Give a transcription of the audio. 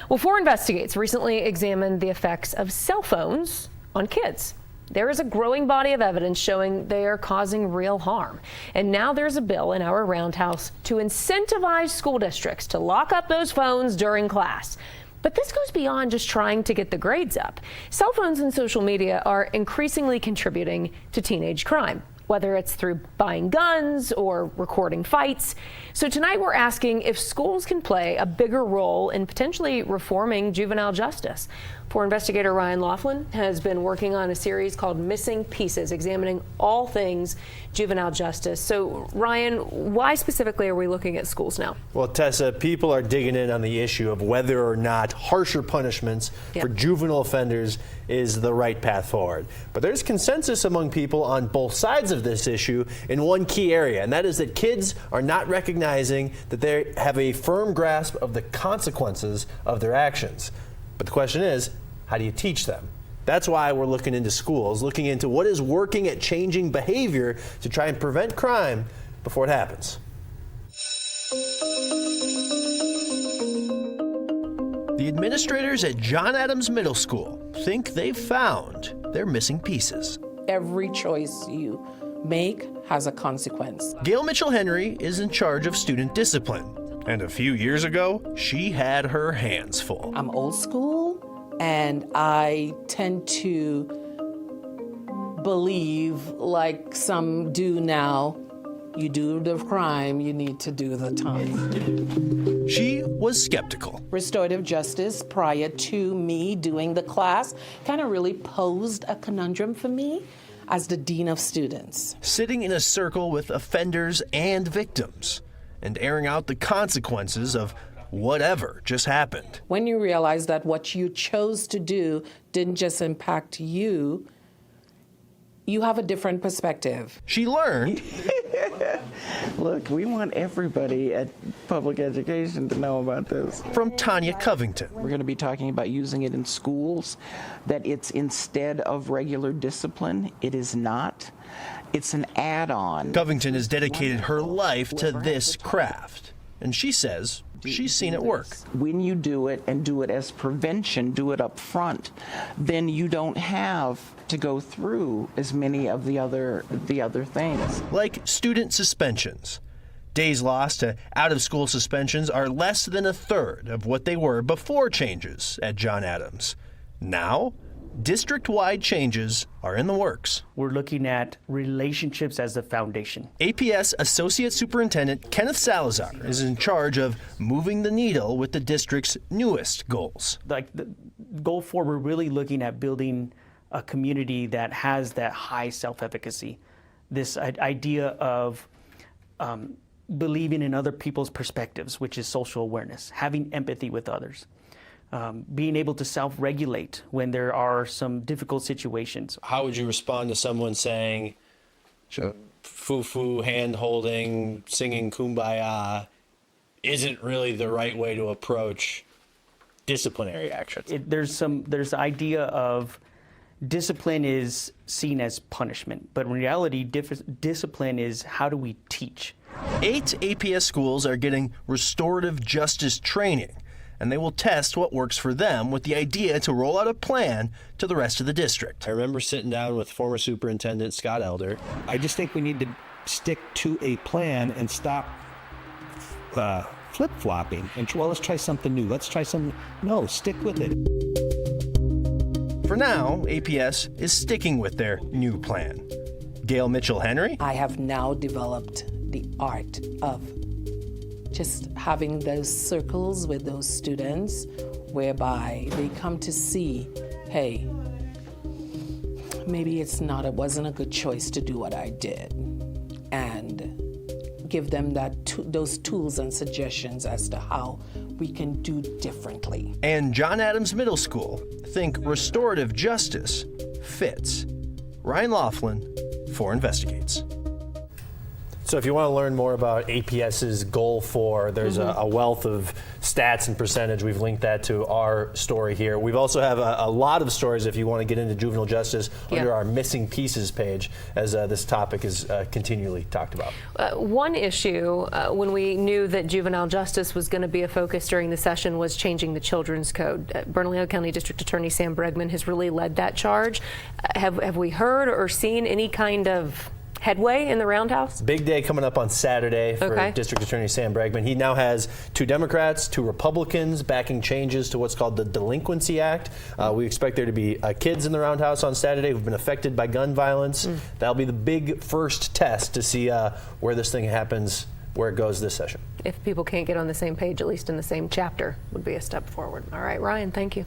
Well, 4 Investigates recently examined the effects of cell phones on kids. There is a growing body of evidence showing they are causing real harm. And now there's a bill in our roundhouse to incentivize school districts to lock up those phones during class. But this goes beyond just trying to get the grades up. Cell phones and social media are increasingly contributing to teenage crime, whether it's through buying guns or recording fights. So tonight we're asking if schools can play a bigger role in potentially reforming juvenile justice. For investigator Ryan Laughlin has been working on a series called Missing Pieces, examining all things juvenile justice. So Ryan, why specifically are we looking at schools now? Well, Tessa, people are digging in on the issue of whether or not harsher punishments for juvenile offenders is the right path forward. But there's consensus among people on both sides of this issue in one key area, and that is that kids are not recognizing that they have a firm grasp of the consequences of their actions. But the question is, how do you teach them? That's why we're looking into schools, looking into what is working at changing behavior to try and prevent crime before it happens. The administrators at John Adams Middle School think they've found their missing pieces. Every choice you make has a consequence. Gail Mitchell-Henry is in charge of student discipline. And a few years ago, she had her hands full. I'm old school, and I tend to believe, like some do now, you do the crime, you need to do the time. She was skeptical. Restorative justice, prior to me doing the class, kind of really posed a conundrum for me as the dean of students. Sitting in a circle with offenders and victims, and airing out the consequences of whatever just happened. When you realize that what you chose to do didn't just impact you, you have a different perspective. She learned. Look, we want everybody at public education to know about this. From Tanya Covington. We're going to be talking about using it in schools, that it's instead of regular discipline. It is not. It's an add-on. Covington has dedicated her life to this craft, and she says she's seen it work. When you do it and do it as prevention, do it up front, then you don't have to go through as many of the other things. Like student suspensions. Days lost to out-of-school suspensions are less than a third of what they were before changes at John Adams. Now, district-wide changes are in the works. We're looking at relationships as the foundation. APS Associate Superintendent Kenneth Salazar is in charge of moving the needle with the district's newest goals. Like the goal forward, we're really looking at building a community that has that high self-efficacy. This idea of believing in other people's perspectives, which is social awareness, having empathy with others. Being able to self-regulate when there are some difficult situations. How would you respond to someone saying, foo-foo, hand-holding, singing Kumbaya isn't really the right way to approach disciplinary action? There's the idea of discipline is seen as punishment, but in reality, discipline is how do we teach? 8 APS schools are getting restorative justice training, and they will test what works for them with the idea to roll out a plan to the rest of the district. I remember sitting down with former Superintendent Scott Elder. I just think we need to stick to a plan and stop flip-flopping. And, well, let's try something new. Let's try something. No, stick with it. For now, APS is sticking with their new plan. Gail Mitchell-Henry? I have now developed the art of just having those circles with those students whereby they come to see, hey, maybe it wasn't a good choice to do what I did, and give them those tools and suggestions as to how we can do differently. And John Adams Middle School think restorative justice fits. Ryan Laughlin, 4 Investigates. So if you want to learn more about APS's goal for, there's a wealth of stats and percentage. We've linked that to our story here. We've also have a lot of stories if you want to get into juvenile justice under our missing pieces page, as this topic is continually talked about. One issue when we knew that juvenile justice was going to be a focus during the session was changing the children's code. Bernalillo County District Attorney Sam Bregman has really led that charge. Have we heard or seen any kind of headway in the Roundhouse? Big day coming up on Saturday for District Attorney Sam Bregman. He now has 2 Democrats, 2 Republicans backing changes to what's called the Delinquency Act. We expect there to be kids in the Roundhouse on Saturday who've been affected by gun violence. That'll be the big first test to see where this thing happens, where it goes this session. If people can't get on the same page, at least in the same chapter, would be a step forward. All right, Ryan, thank you.